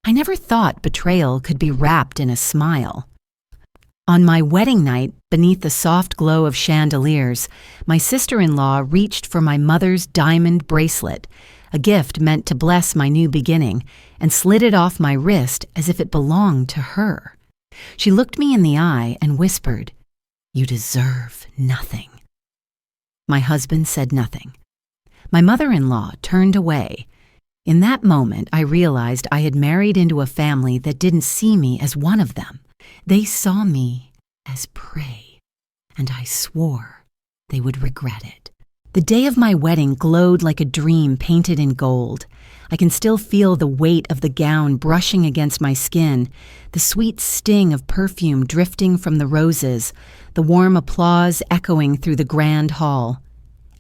I never thought betrayal could be wrapped in a smile. On my wedding night, beneath the soft glow of chandeliers, my sister-in-law reached for my mother's diamond bracelet, a gift meant to bless my new beginning, and slid it off my wrist as if it belonged to her. She looked me in the eye and whispered, "You deserve nothing." My husband said nothing. My mother-in-law turned away. In that moment, I realized I had married into a family that didn't see me as one of them. They saw me as prey, and I swore they would regret it. The day of my wedding glowed like a dream painted in gold. I can still feel the weight of the gown brushing against my skin, the sweet sting of perfume drifting from the roses, the warm applause echoing through the grand hall.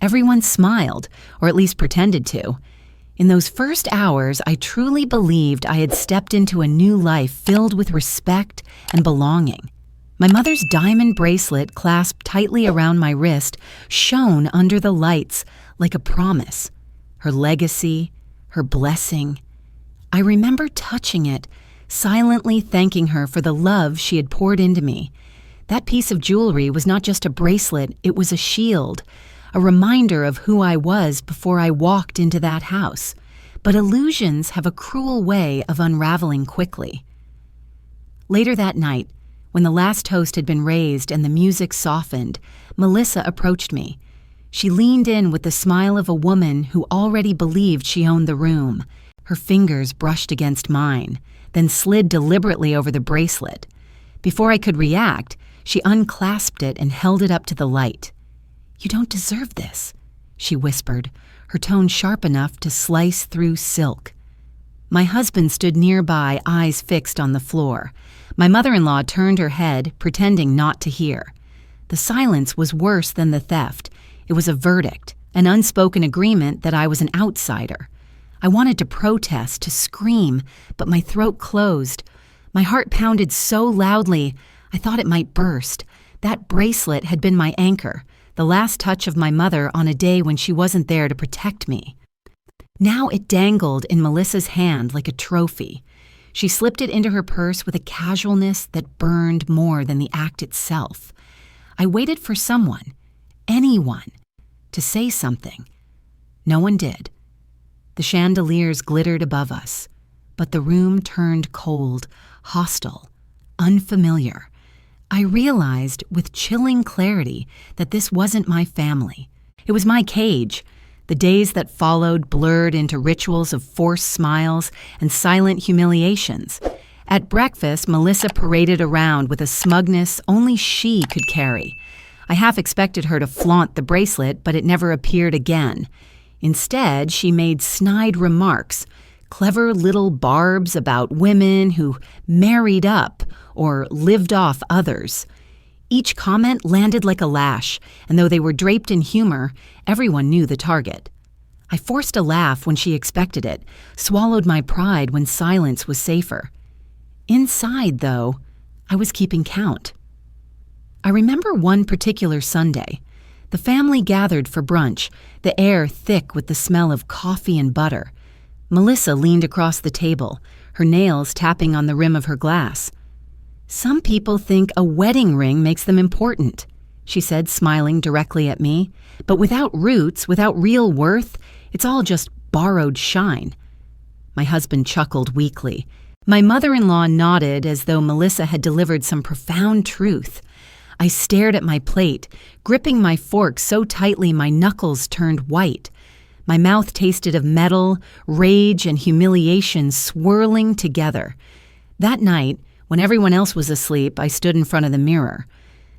Everyone smiled, or at least pretended to. In those first hours, I truly believed I had stepped into a new life filled with respect and belonging. My mother's diamond bracelet clasped tightly around my wrist shone under the lights like a promise. Her legacy, her blessing. I remember touching it, silently thanking her for the love she had poured into me. That piece of jewelry was not just a bracelet, it was a shield, a reminder of who I was before I walked into that house. But illusions have a cruel way of unraveling quickly. Later that night, when the last toast had been raised and the music softened, Melissa approached me. She leaned in with the smile of a woman who already believed she owned the room. Her fingers brushed against mine, then slid deliberately over the bracelet. Before I could react, she unclasped it and held it up to the light. "You don't deserve this," she whispered, her tone sharp enough to slice through silk. My husband stood nearby, eyes fixed on the floor. My mother-in-law turned her head, pretending not to hear. The silence was worse than the theft. It was a verdict, an unspoken agreement that I was an outsider. I wanted to protest, to scream, but my throat closed. My heart pounded so loudly, I thought it might burst. That bracelet had been my anchor, the last touch of my mother on a day when she wasn't there to protect me. Now it dangled in Melissa's hand like a trophy. She slipped it into her purse with a casualness that burned more than the act itself. I waited for someone, anyone, to say something. No one did. The chandeliers glittered above us, but the room turned cold, hostile, unfamiliar. I realized with chilling clarity that this wasn't my family. It was my cage. The days that followed blurred into rituals of forced smiles and silent humiliations. At breakfast, Melissa paraded around with a smugness only she could carry. I half expected her to flaunt the bracelet, but it never appeared again. Instead, she made snide remarks, clever little barbs about women who married up or lived off others. Each comment landed like a lash, and though they were draped in humor, everyone knew the target. I forced a laugh when she expected it, swallowed my pride when silence was safer. Inside, though, I was keeping count. I remember one particular Sunday. The family gathered for brunch, the air thick with the smell of coffee and butter. Melissa leaned across the table, her nails tapping on the rim of her glass. "Some people think a wedding ring makes them important," she said, smiling directly at me. "But without roots, without real worth, it's all just borrowed shine." My husband chuckled weakly. My mother-in-law nodded as though Melissa had delivered some profound truth. I stared at my plate, gripping my fork so tightly my knuckles turned white. My mouth tasted of metal, rage, and humiliation swirling together. That night, when everyone else was asleep, I stood in front of the mirror.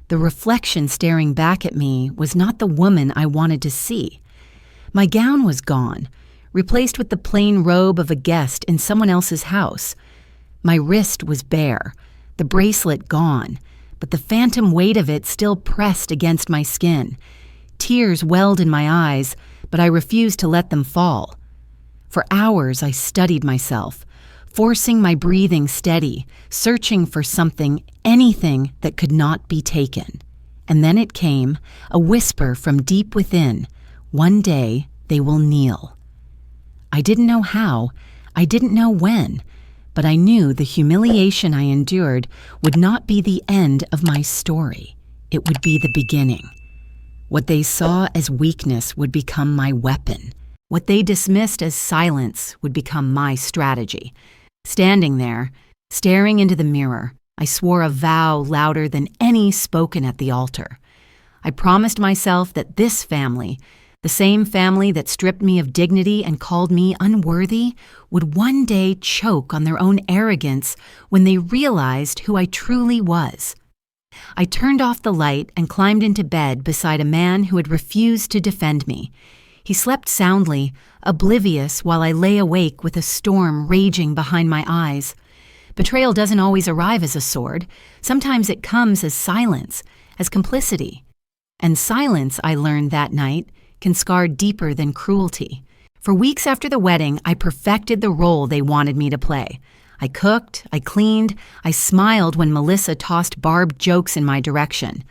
The reflection staring back at me was not the woman I wanted to see. My gown was gone, replaced with the plain robe of a guest in someone else's house. My wrist was bare, the bracelet gone, but the phantom weight of it still pressed against my skin. Tears welled in my eyes, but I refused to let them fall. For hours I studied myself, forcing my breathing steady, searching for something, anything that could not be taken. And then it came, a whisper from deep within, "One day they will kneel." I didn't know how, I didn't know when, But I knew the humiliation I endured would not be the end of my story. It would be the beginning. What they saw as weakness would become my weapon. What they dismissed as silence would become my strategy. Standing there, staring into the mirror, I swore a vow louder than any spoken at the altar. I promised myself that this family, the same family that stripped me of dignity and called me unworthy, would one day choke on their own arrogance when they realized who I truly was. I turned off the light and climbed into bed beside a man who had refused to defend me. He slept soundly, oblivious while I lay awake with a storm raging behind my eyes. Betrayal doesn't always arrive as a sword. Sometimes it comes as silence, as complicity. And silence, I learned that night, can scar deeper than cruelty. For weeks after the wedding, I perfected the role they wanted me to play. I cooked, I cleaned, I smiled when Melissa tossed barbed jokes in my direction.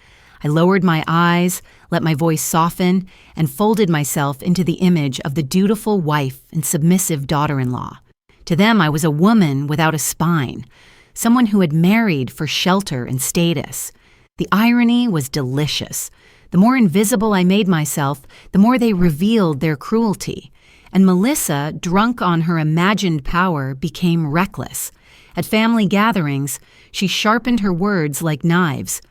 I lowered my eyes, let my voice soften, and folded myself into the image of the dutiful wife and submissive daughter-in-law. To them, I was a woman without a spine, someone who had married for shelter and status. The irony was delicious. The more invisible I made myself, the more they revealed their cruelty. And Melissa, drunk on her imagined power, became reckless. At family gatherings, she sharpened her words like knives.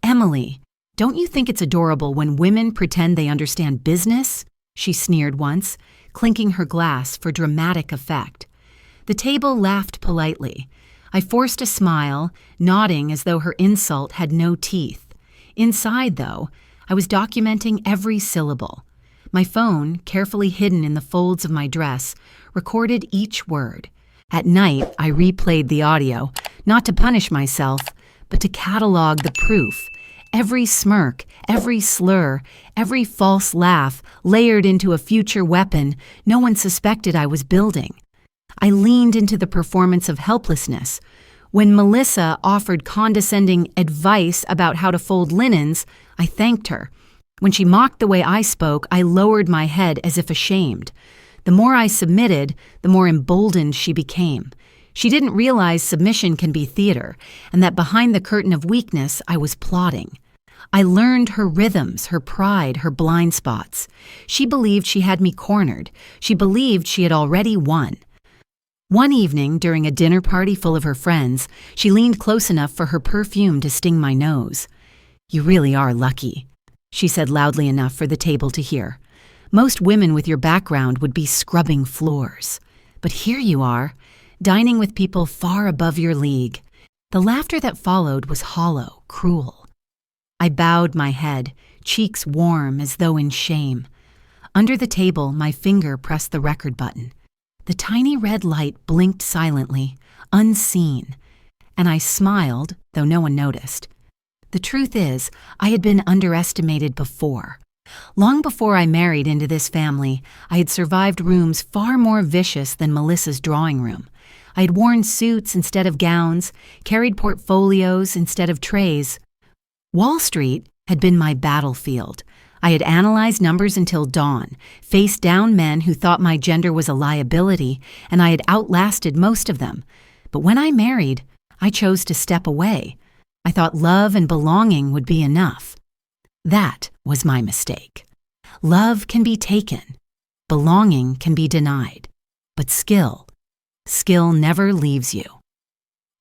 "Emily, don't you think it's adorable when women pretend they understand business?" she sneered once, clinking her glass for dramatic effect. The table laughed politely. I forced a smile, nodding as though her insult had no teeth. Inside, though, I was documenting every syllable. My phone, carefully hidden in the folds of my dress, recorded each word. At night, I replayed the audio, not to punish myself, but to catalog the proof. Every smirk, every slur, every false laugh layered into a future weapon no one suspected I was building. I leaned into the performance of helplessness. When Melissa offered condescending advice about how to fold linens, I thanked her. When she mocked the way I spoke, I lowered my head as if ashamed. The more I submitted, the more emboldened she became. She didn't realize submission can be theater, and that behind the curtain of weakness, I was plotting. I learned her rhythms, her pride, her blind spots. She believed she had me cornered. She believed she had already won. One evening, during a dinner party full of her friends, she leaned close enough for her perfume to sting my nose. "You really are lucky," she said loudly enough for the table to hear. "Most women with your background would be scrubbing floors. But here you are, dining with people far above your league." The laughter that followed was hollow, cruel. I bowed my head, cheeks warm as though in shame. Under the table, my finger pressed the record button. The tiny red light blinked silently, unseen, and I smiled, though no one noticed. The truth is, I had been underestimated before. Long before I married into this family, I had survived rooms far more vicious than Melissa's drawing room. I had worn suits instead of gowns, carried portfolios instead of trays. Wall Street had been my battlefield. I had analyzed numbers until dawn, faced down men who thought my gender was a liability, and I had outlasted most of them. But when I married, I chose to step away. I thought love and belonging would be enough. That was my mistake. Love can be taken. Belonging can be denied. But skill never leaves you.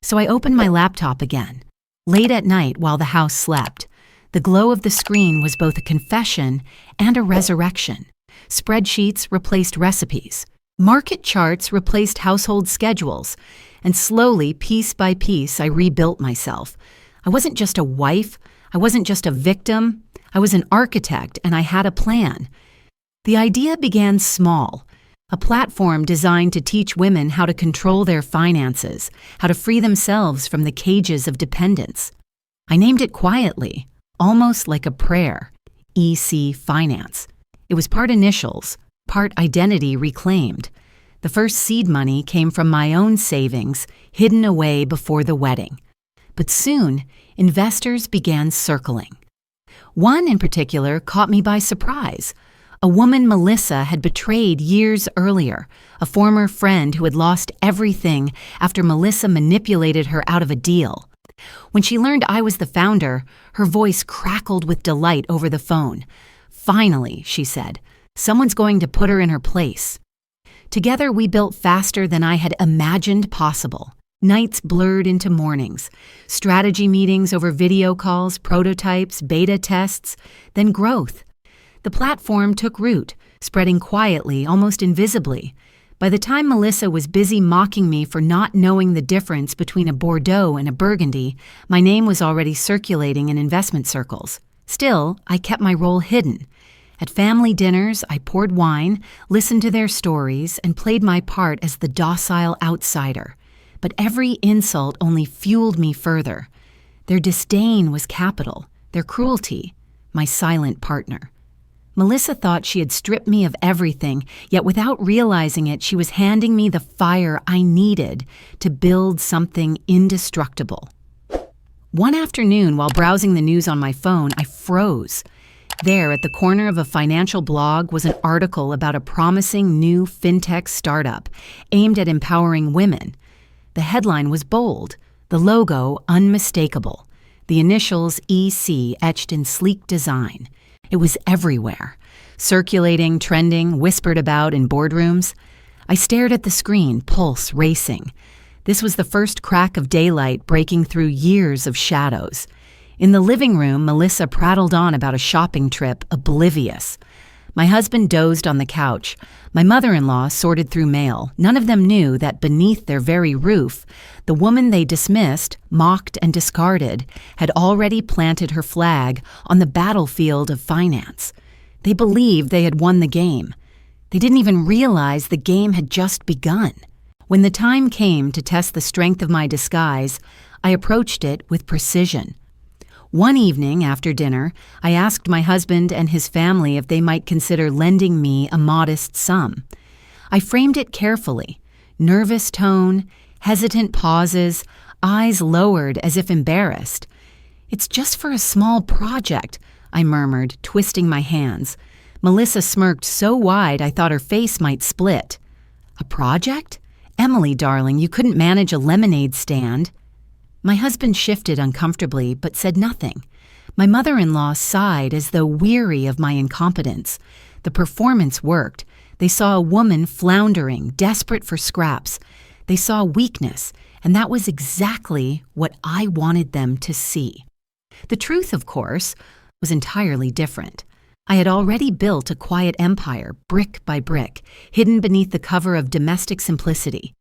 So I opened my laptop again, late at night while the house slept. The glow of the screen was both a confession and a resurrection. Spreadsheets replaced recipes. Market charts replaced household schedules. And slowly, piece by piece, I rebuilt myself. I wasn't just a wife. I wasn't just a victim. I was an architect, and I had a plan. The idea began small. A platform designed to teach women how to control their finances, how to free themselves from the cages of dependence. I named it quietly, almost like a prayer, EC Finance. It was part initials, part identity reclaimed. The first seed money came from my own savings, hidden away before the wedding. But soon, investors began circling. One in particular caught me by surprise. A woman Melissa had betrayed years earlier, a former friend who had lost everything after Melissa manipulated her out of a deal. When she learned I was the founder, her voice crackled with delight over the phone. "Finally," she said, "someone's going to put her in her place." Together we built faster than I had imagined possible. Nights blurred into mornings, strategy meetings over video calls, prototypes, beta tests, then growth. The platform took root, spreading quietly, almost invisibly. By the time Melissa was busy mocking me for not knowing the difference between a Bordeaux and a Burgundy, my name was already circulating in investment circles. Still, I kept my role hidden. At family dinners, I poured wine, listened to their stories, and played my part as the docile outsider. But every insult only fueled me further. Their disdain was capital, their cruelty, my silent partner. Melissa thought she had stripped me of everything, yet without realizing it, she was handing me the fire I needed to build something indestructible. One afternoon, while browsing the news on my phone, I froze. There, at the corner of a financial blog, was an article about a promising new fintech startup aimed at empowering women. The headline was bold, the logo unmistakable, the initials EC etched in sleek design. It was everywhere, circulating, trending, whispered about in boardrooms. I stared at the screen, pulse racing. This was the first crack of daylight breaking through years of shadows. In the living room, Melissa prattled on about a shopping trip, oblivious. My husband dozed on the couch. My mother-in-law sorted through mail. None of them knew that beneath their very roof, the woman they dismissed, mocked, and discarded had already planted her flag on the battlefield of finance. They believed they had won the game. They didn't even realize the game had just begun. When the time came to test the strength of my disguise, I approached it with precision. One evening after dinner, I asked my husband and his family if they might consider lending me a modest sum. I framed it carefully, nervous tone, hesitant pauses, eyes lowered as if embarrassed. "It's just for a small project," I murmured, twisting my hands. Melissa smirked so wide I thought her face might split. "A project? Emily, darling, you couldn't manage a lemonade stand." My husband shifted uncomfortably, but said nothing. My mother-in-law sighed as though weary of my incompetence. The performance worked. They saw a woman floundering, desperate for scraps. They saw weakness, and that was exactly what I wanted them to see. The truth, of course, was entirely different. I had already built a quiet empire, brick by brick, hidden beneath the cover of domestic simplicity.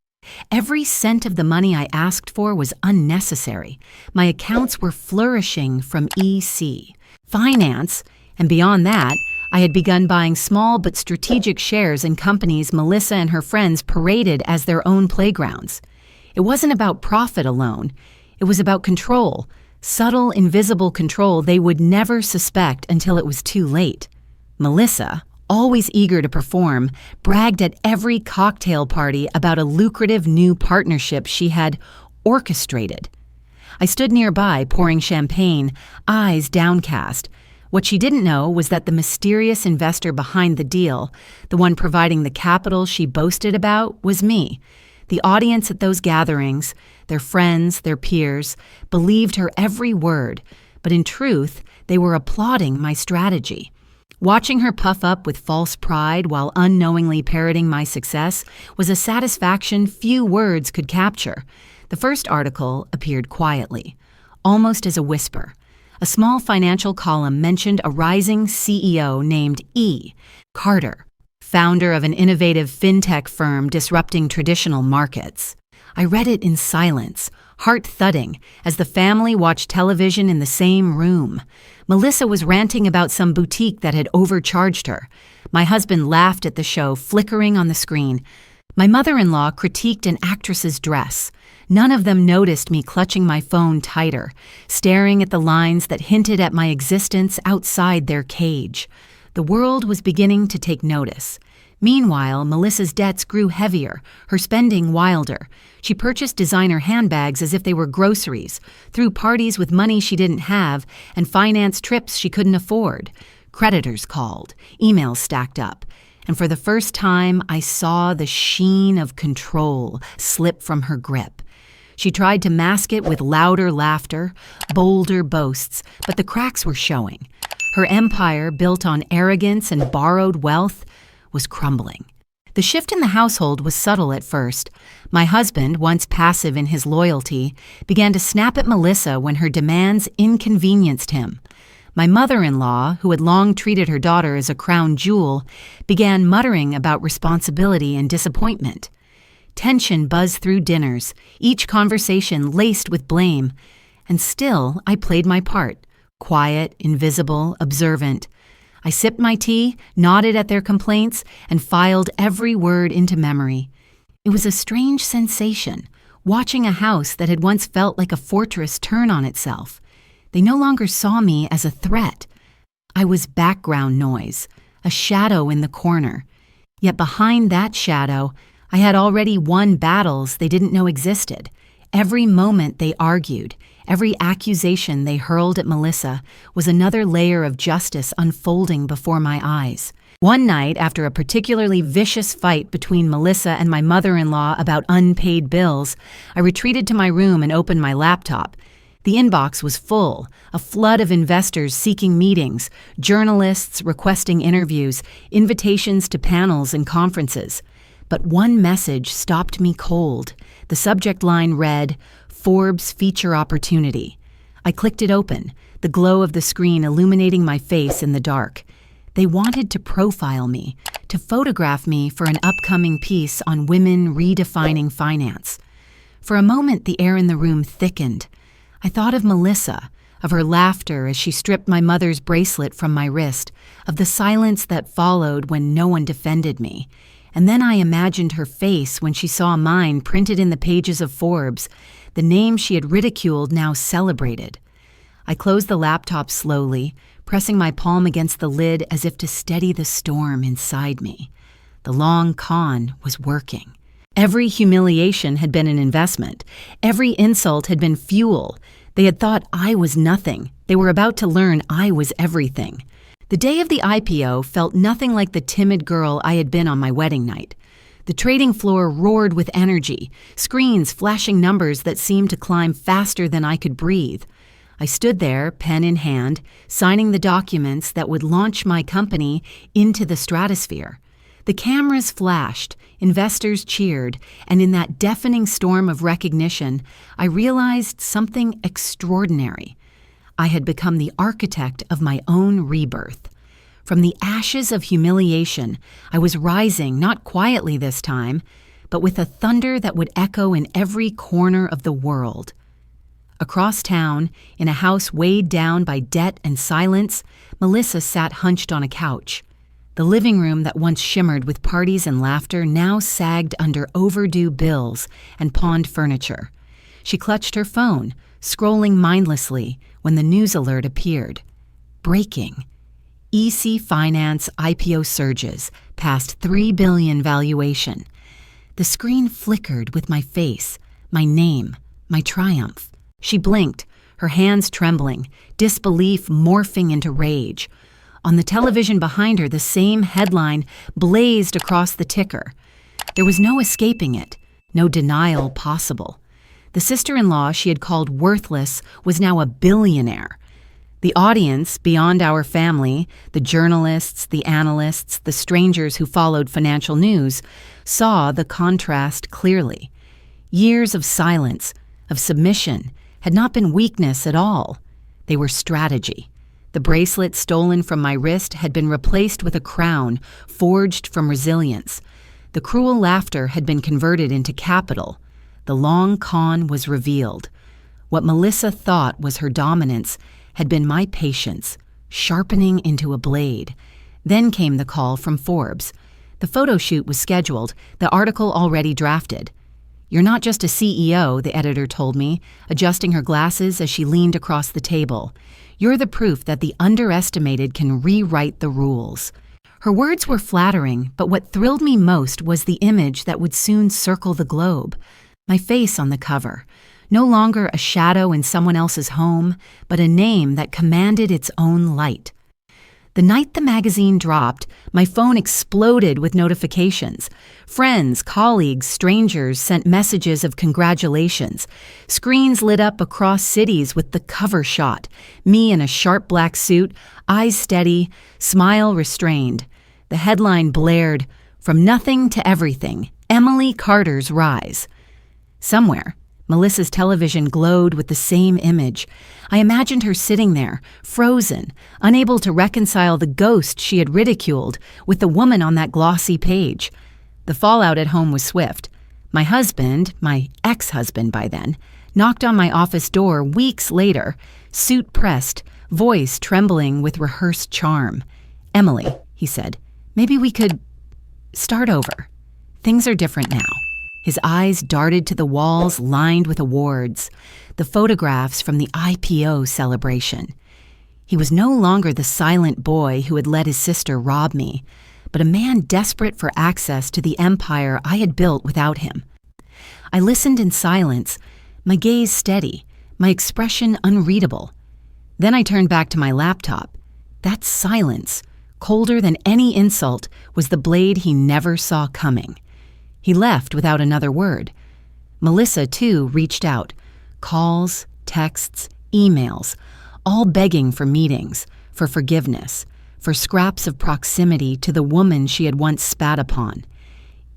Every cent of the money I asked for was unnecessary. My accounts were flourishing from EC. Finance, and beyond that, I had begun buying small but strategic shares in companies Melissa and her friends paraded as their own playgrounds. It wasn't about profit alone. It was about control, subtle, invisible control they would never suspect until it was too late. Melissa, always eager to perform, bragged at every cocktail party about a lucrative new partnership she had orchestrated. I stood nearby, pouring champagne, eyes downcast. What she didn't know was that the mysterious investor behind the deal, the one providing the capital she boasted about, was me. The audience at those gatherings, their friends, their peers, believed her every word, but in truth, they were applauding my strategy. Watching her puff up with false pride while unknowingly parroting my success was a satisfaction few words could capture. The first article appeared quietly, almost as a whisper. A small financial column mentioned a rising CEO named E. Carter, founder of an innovative fintech firm disrupting traditional markets. I read it in silence, heart thudding, as the family watched television in the same room. Melissa was ranting about some boutique that had overcharged her. My husband laughed at the show, flickering on the screen. My mother-in-law critiqued an actress's dress. None of them noticed me clutching my phone tighter, staring at the lines that hinted at my existence outside their cage. The world was beginning to take notice. Meanwhile, Melissa's debts grew heavier, her spending wilder. She purchased designer handbags as if they were groceries, threw parties with money she didn't have, and financed trips she couldn't afford. Creditors called, emails stacked up, and for the first time I saw the sheen of control slip from her grip. She tried to mask it with louder laughter, bolder boasts, but the cracks were showing. Her empire, built on arrogance and borrowed wealth, was crumbling. The shift in the household was subtle at first. My husband, once passive in his loyalty, began to snap at Melissa when her demands inconvenienced him. My mother-in-law, who had long treated her daughter as a crown jewel, began muttering about responsibility and disappointment. Tension buzzed through dinners, each conversation laced with blame. And still, I played my part, quiet, invisible, observant. I sipped my tea, nodded at their complaints, and filed every word into memory. It was a strange sensation, watching a house that had once felt like a fortress turn on itself. They no longer saw me as a threat. I was background noise, a shadow in the corner. Yet behind that shadow, I had already won battles they didn't know existed. Every moment they argued, every accusation they hurled at Melissa was another layer of justice unfolding before my eyes. One night, after a particularly vicious fight between Melissa and my mother-in-law about unpaid bills, I retreated to my room and opened my laptop. The inbox was full, a flood of investors seeking meetings, journalists requesting interviews, invitations to panels and conferences. But one message stopped me cold. The subject line read, "Forbes Feature Opportunity." I clicked it open, the glow of the screen illuminating my face in the dark. They wanted to profile me, to photograph me for an upcoming piece on women redefining finance. For a moment, the air in the room thickened. I thought of Melissa, of her laughter as she stripped my mother's bracelet from my wrist, of the silence that followed when no one defended me. And then I imagined her face when she saw mine printed in the pages of Forbes, the name she had ridiculed now celebrated. I closed the laptop slowly, pressing my palm against the lid as if to steady the storm inside me. The long con was working. Every humiliation had been an investment. Every insult had been fuel. They had thought I was nothing. They were about to learn I was everything. The day of the IPO felt nothing like the timid girl I had been on my wedding night. The trading floor roared with energy, screens flashing numbers that seemed to climb faster than I could breathe. I stood there, pen in hand, signing the documents that would launch my company into the stratosphere. The cameras flashed, investors cheered, and in that deafening storm of recognition, I realized something extraordinary. I had become the architect of my own rebirth. From the ashes of humiliation, I was rising, not quietly this time, but with a thunder that would echo in every corner of the world. Across town, in a house weighed down by debt and silence, Melissa sat hunched on a couch. The living room that once shimmered with parties and laughter now sagged under overdue bills and pawned furniture. She clutched her phone, scrolling mindlessly when the news alert appeared. Breaking. EC Finance IPO surges past $3 billion valuation. The screen flickered with my face, my name, my triumph. She blinked, her hands trembling, disbelief morphing into rage. On the television behind her, the same headline blazed across the ticker. There was no escaping it, no denial possible. The sister-in-law she had called worthless was now a billionaire. The audience, beyond our family, the journalists, the analysts, the strangers who followed financial news, saw the contrast clearly. Years of silence, of submission, had not been weakness at all. They were strategy. The bracelet stolen from my wrist had been replaced with a crown forged from resilience. The cruel laughter had been converted into capital. The long con was revealed. What Melissa thought was her dominance had been my patience, sharpening into a blade. Then came the call from Forbes. The photo shoot was scheduled, the article already drafted. "You're not just a CEO," the editor told me, adjusting her glasses as she leaned across the table. "You're the proof that the underestimated can rewrite the rules." Her words were flattering, but what thrilled me most was the image that would soon circle the globe. My face on the cover. No longer a shadow in someone else's home, but a name that commanded its own light. The night the magazine dropped, my phone exploded with notifications. Friends, colleagues, strangers sent messages of congratulations. Screens lit up across cities with the cover shot. Me in a sharp black suit, eyes steady, smile restrained. The headline blared, "From nothing to everything, Emily Carter's rise." Somewhere, Melissa's television glowed with the same image. I imagined her sitting there, frozen, unable to reconcile the ghost she had ridiculed with the woman on that glossy page. The fallout at home was swift. My husband, my ex-husband by then, knocked on my office door weeks later, suit pressed, voice trembling with rehearsed charm. "Emily," he said, "maybe we could start over. Things are different now." His eyes darted to the walls lined with awards, the photographs from the IPO celebration. He was no longer the silent boy who had let his sister rob me, but a man desperate for access to the empire I had built without him. I listened in silence, my gaze steady, my expression unreadable. Then I turned back to my laptop. That silence, colder than any insult, was the blade he never saw coming. He left without another word. Melissa, too, reached out. Calls, texts, emails, all begging for meetings, for forgiveness, for scraps of proximity to the woman she had once spat upon.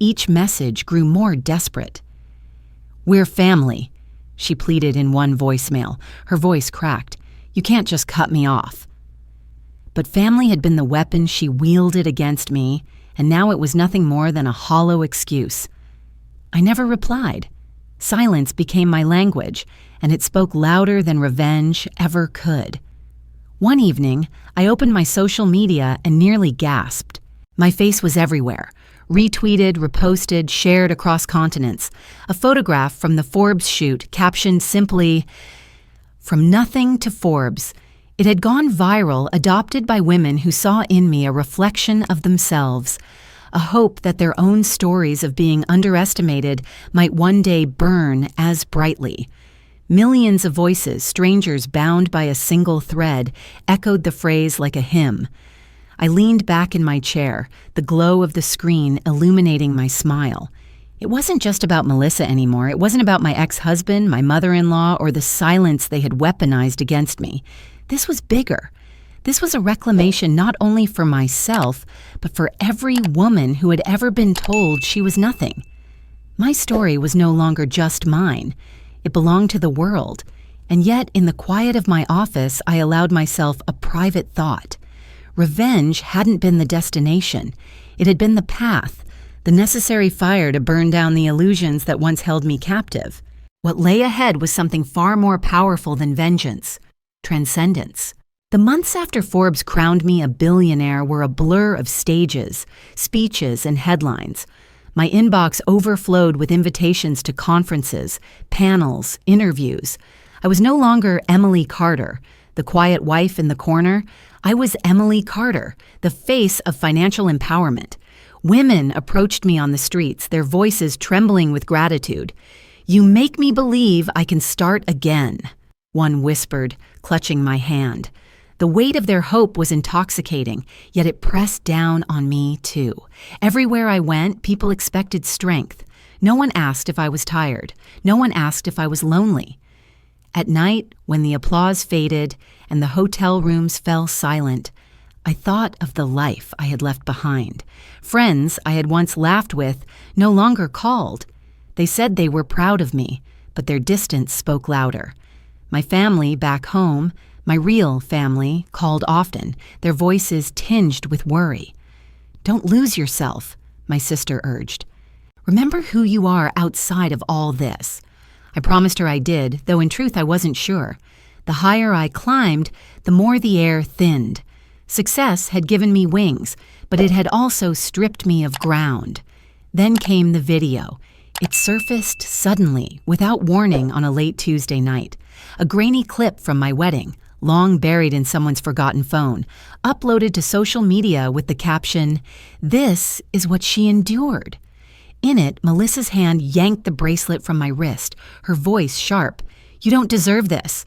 Each message grew more desperate. "We're family," she pleaded in one voicemail, her voice cracked. "You can't just cut me off." But family had been the weapon she wielded against me, and now it was nothing more than a hollow excuse. I never replied. Silence became my language, and it spoke louder than revenge ever could. One evening, I opened my social media and nearly gasped. My face was everywhere, retweeted, reposted, shared across continents. A photograph from the Forbes shoot captioned simply, "From nothing to Forbes." It had gone viral, adopted by women who saw in me a reflection of themselves, a hope that their own stories of being underestimated might one day burn as brightly. Millions of voices, strangers bound by a single thread, echoed the phrase like a hymn. I leaned back in my chair, the glow of the screen illuminating my smile. It wasn't just about Melissa anymore. It wasn't about my ex-husband, my mother-in-law, or the silence they had weaponized against me. This was bigger. This was a reclamation not only for myself, but for every woman who had ever been told she was nothing. My story was no longer just mine. It belonged to the world. And yet, in the quiet of my office, I allowed myself a private thought. Revenge hadn't been the destination. It had been the path, the necessary fire to burn down the illusions that once held me captive. What lay ahead was something far more powerful than vengeance. Transcendence. The months after Forbes crowned me a billionaire were a blur of stages, speeches, and headlines. My inbox overflowed with invitations to conferences, panels, interviews. I was no longer Emily Carter, the quiet wife in the corner. I was Emily Carter, the face of financial empowerment. Women approached me on the streets, their voices trembling with gratitude. "You make me believe I can start again," one whispered, clutching my hand. The weight of their hope was intoxicating, yet it pressed down on me too. Everywhere I went, people expected strength. No one asked if I was tired. No one asked if I was lonely. At night, when the applause faded and the hotel rooms fell silent, I thought of the life I had left behind. Friends I had once laughed with no longer called. They said they were proud of me, but their distance spoke louder. My family back home, my real family, called often, their voices tinged with worry. "Don't lose yourself," my sister urged. "Remember who you are outside of all this." I promised her I did, though in truth I wasn't sure. The higher I climbed, the more the air thinned. Success had given me wings, but it had also stripped me of ground. Then came the video. It surfaced suddenly, without warning, on a late Tuesday night. A grainy clip from my wedding, long buried in someone's forgotten phone, uploaded to social media with the caption, "This is what she endured." In it, Melissa's hand yanked the bracelet from my wrist, her voice sharp. "You don't deserve this."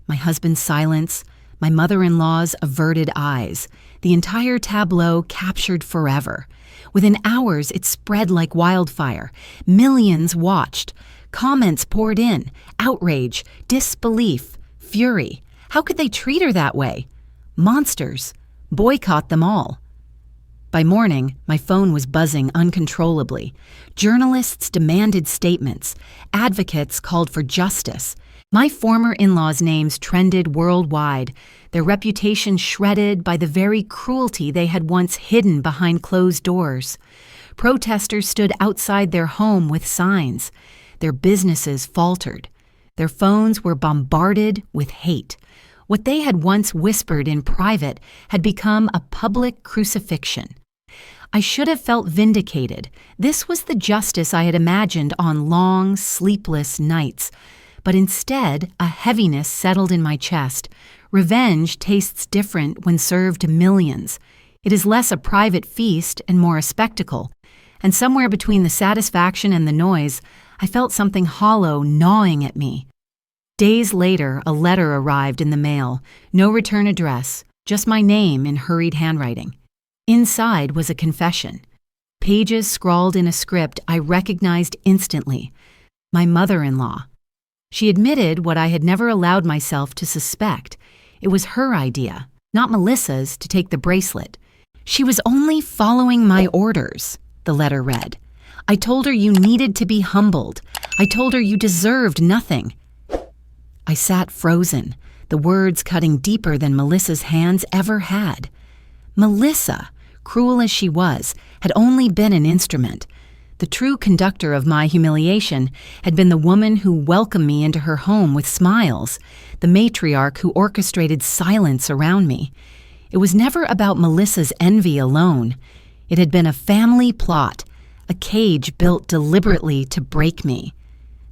My husband's silence, my mother-in-law's averted eyes. the entire tableau captured forever. Within hours, it spread like wildfire. Millions watched. Comments poured in. Outrage, disbelief, fury. How could they treat her that way? Monsters. Boycott them all. By morning, my phone was buzzing uncontrollably. Journalists demanded statements. Advocates called for justice. My former in-laws' names trended worldwide, their reputation shredded by the very cruelty they had once hidden behind closed doors. Protesters stood outside their home with signs. Their businesses faltered. Their phones were bombarded with hate. What they had once whispered in private had become a public crucifixion. I should have felt vindicated. This was the justice I had imagined on long, sleepless nights. But instead, a heaviness settled in my chest. Revenge tastes different when served to millions. It is less a private feast and more a spectacle. And somewhere between the satisfaction and the noise, I felt something hollow gnawing at me. Days later, a letter arrived in the mail. No return address, just my name in hurried handwriting. Inside was a confession. Pages scrawled in a script I recognized instantly. My mother-in-law. She admitted what I had never allowed myself to suspect. It was her idea, not Melissa's, to take the bracelet. She was only following my orders, the letter read. I told her you needed to be humbled. I told her you deserved nothing. I sat frozen, the words cutting deeper than Melissa's hands ever had. Melissa, cruel as she was, had only been an instrument. The true conductor of my humiliation had been the woman who welcomed me into her home with smiles, the matriarch who orchestrated silence around me. It was never about Melissa's envy alone. It had been a family plot, a cage built deliberately to break me.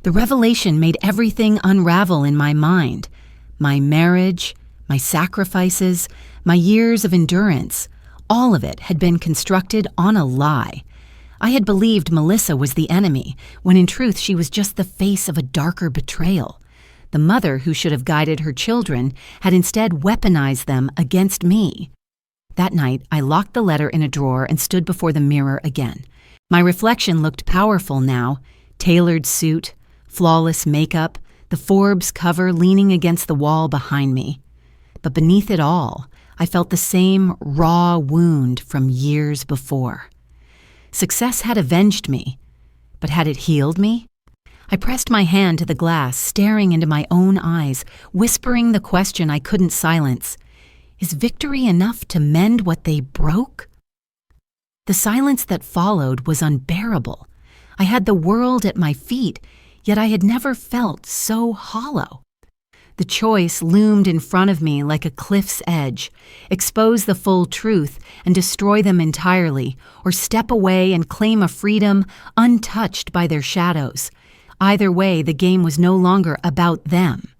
The revelation made everything unravel in my mind. My marriage, my sacrifices, my years of endurance, all of it had been constructed on a lie. I had believed Melissa was the enemy, when in truth she was just the face of a darker betrayal. The mother who should have guided her children had instead weaponized them against me. That night, I locked the letter in a drawer and stood before the mirror again. My reflection looked powerful now. Tailored suit, flawless makeup, the Forbes cover leaning against the wall behind me. But beneath it all, I felt the same raw wound from years before. Success had avenged me, but had it healed me? I pressed my hand to the glass, staring into my own eyes, whispering the question I couldn't silence. Is victory enough to mend what they broke? The silence that followed was unbearable. I had the world at my feet, yet I had never felt so hollow. The choice loomed in front of me like a cliff's edge: expose the full truth and destroy them entirely, or step away and claim a freedom untouched by their shadows. Either way, the game was no longer about them.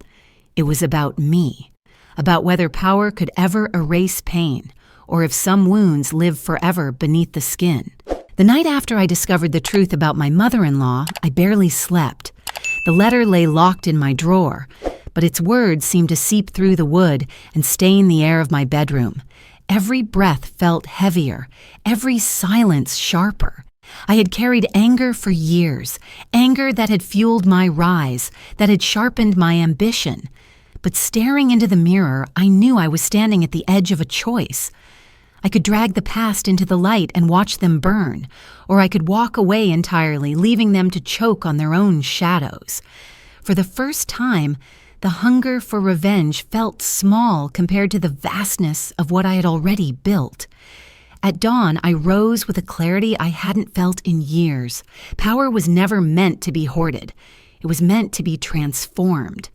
It was about me, about whether power could ever erase pain, or if some wounds live forever beneath the skin. The night after I discovered the truth about my mother-in-law, I barely slept. The letter lay locked in my drawer, but its words seemed to seep through the wood and stain the air of my bedroom. Every breath felt heavier, every silence sharper. I had carried anger for years, anger that had fueled my rise, that had sharpened my ambition. But staring into the mirror, I knew I was standing at the edge of a choice. I could drag the past into the light and watch them burn, or I could walk away entirely, leaving them to choke on their own shadows. For the first time, the hunger for revenge felt small compared to the vastness of what I had already built. At dawn, I rose with a clarity I hadn't felt in years. Power was never meant to be hoarded. It was meant to be transformed.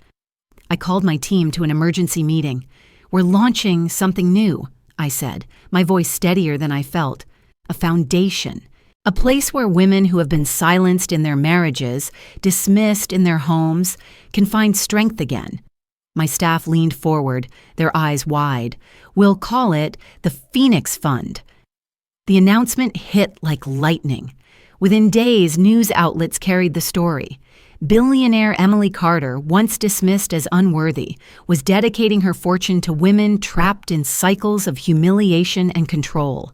I called my team to an emergency meeting. "We're launching something new," I said, my voice steadier than I felt. "A foundation. A place where women who have been silenced in their marriages, dismissed in their homes, can find strength again." My staff leaned forward, their eyes wide. "We'll call it the Phoenix Fund." The announcement hit like lightning. Within days, news outlets carried the story. Billionaire Emily Carter, once dismissed as unworthy, was dedicating her fortune to women trapped in cycles of humiliation and control.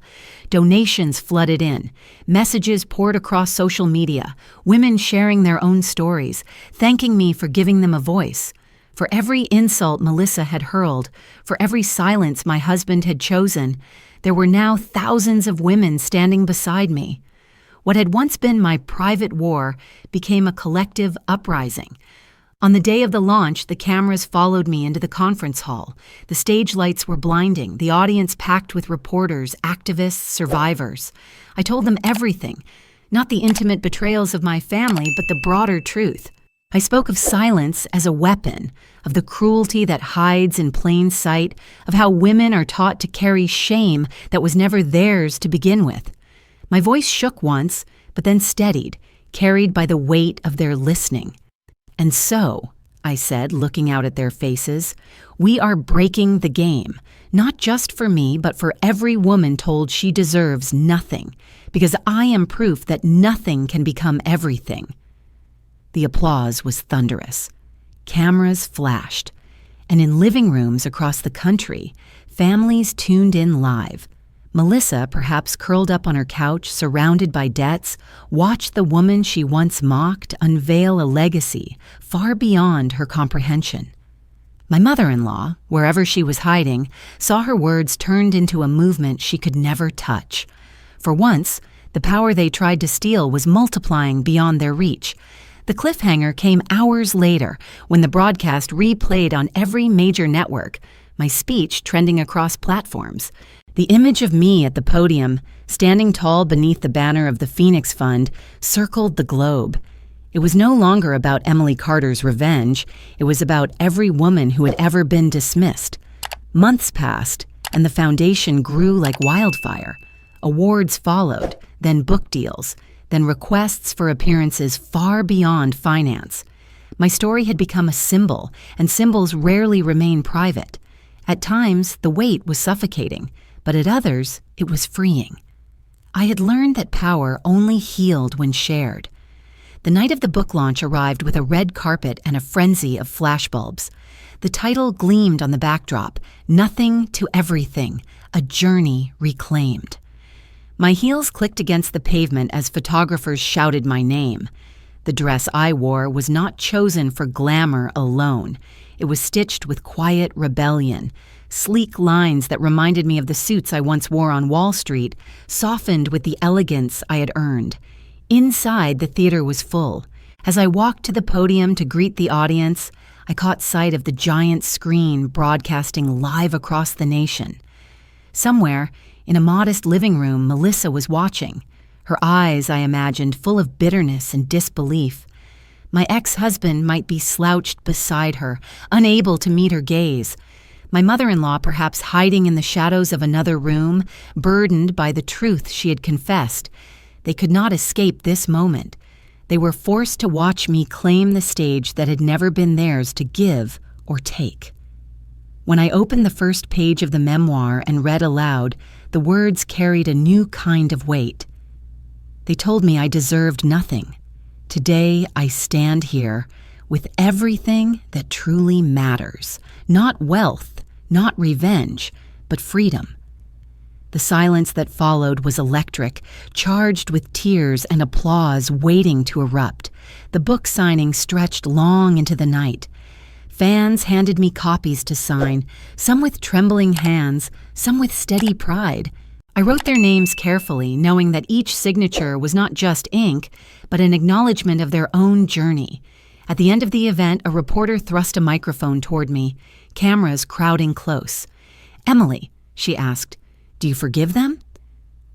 Donations flooded in, messages poured across social media, women sharing their own stories, thanking me for giving them a voice. For every insult Melissa had hurled, for every silence my husband had chosen, there were now thousands of women standing beside me. What had once been my private war became a collective uprising. On the day of the launch, the cameras followed me into the conference hall. The stage lights were blinding, the audience packed with reporters, activists, survivors. I told them everything, not the intimate betrayals of my family, but the broader truth. I spoke of silence as a weapon, of the cruelty that hides in plain sight, of how women are taught to carry shame that was never theirs to begin with. My voice shook once, but then steadied, carried by the weight of their listening. "And so," I said, looking out at their faces, "we are breaking the game, not just for me, but for every woman told she deserves nothing, because I am proof that nothing can become everything." The applause was thunderous. Cameras flashed, and in living rooms across the country, families tuned in live. Melissa, perhaps curled up on her couch, surrounded by debts, watched the woman she once mocked unveil a legacy far beyond her comprehension. My mother-in-law, wherever she was hiding, saw her words turned into a movement she could never touch. For once, the power they tried to steal was multiplying beyond their reach. The cliffhanger came hours later when the broadcast replayed on every major network, my speech trending across platforms. The image of me at the podium, standing tall beneath the banner of the Phoenix Fund, circled the globe. It was no longer about Emily Carter's revenge. It was about every woman who had ever been dismissed. Months passed, and the foundation grew like wildfire. Awards followed, then book deals, then requests for appearances far beyond finance. My story had become a symbol, and symbols rarely remain private. At times, the weight was suffocating, but at others, it was freeing. I had learned that power only healed when shared. The night of the book launch arrived with a red carpet and a frenzy of flashbulbs. The title gleamed on the backdrop, "Nothing to Everything, A Journey Reclaimed." My heels clicked against the pavement as photographers shouted my name. The dress I wore was not chosen for glamour alone. It was stitched with quiet rebellion. Sleek lines that reminded me of the suits I once wore on Wall Street, softened with the elegance I had earned. Inside, the theater was full. As I walked to the podium to greet the audience, I caught sight of the giant screen broadcasting live across the nation. Somewhere, in a modest living room, Melissa was watching. Her eyes, I imagined, full of bitterness and disbelief. My ex-husband might be slouched beside her, unable to meet her gaze. My mother-in-law perhaps hiding in the shadows of another room, burdened by the truth she had confessed. They could not escape this moment. They were forced to watch me claim the stage that had never been theirs to give or take. When I opened the first page of the memoir and read aloud, the words carried a new kind of weight. They told me I deserved nothing. Today I stand here with everything that truly matters. Not wealth, not revenge, but freedom. The silence that followed was electric, charged with tears and applause waiting to erupt. The book signing stretched long into the night. Fans handed me copies to sign, some with trembling hands, some with steady pride. I wrote their names carefully, knowing that each signature was not just ink, but an acknowledgement of their own journey. At the end of the event, a reporter thrust a microphone toward me, cameras crowding close. "Emily," she asked, "do you forgive them?"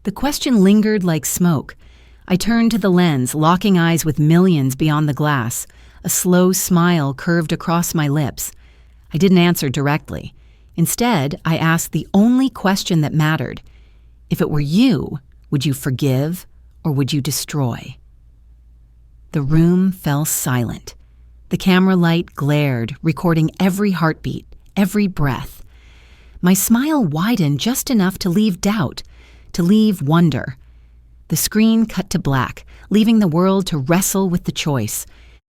The question lingered like smoke. I turned to the lens, locking eyes with millions beyond the glass. A slow smile curved across my lips. I didn't answer directly. Instead, I asked the only question that mattered. If it were you, would you forgive or would you destroy? The room fell silent. The camera light glared, recording every heartbeat, every breath. My smile widened just enough to leave doubt, to leave wonder. The screen cut to black, leaving the world to wrestle with the choice.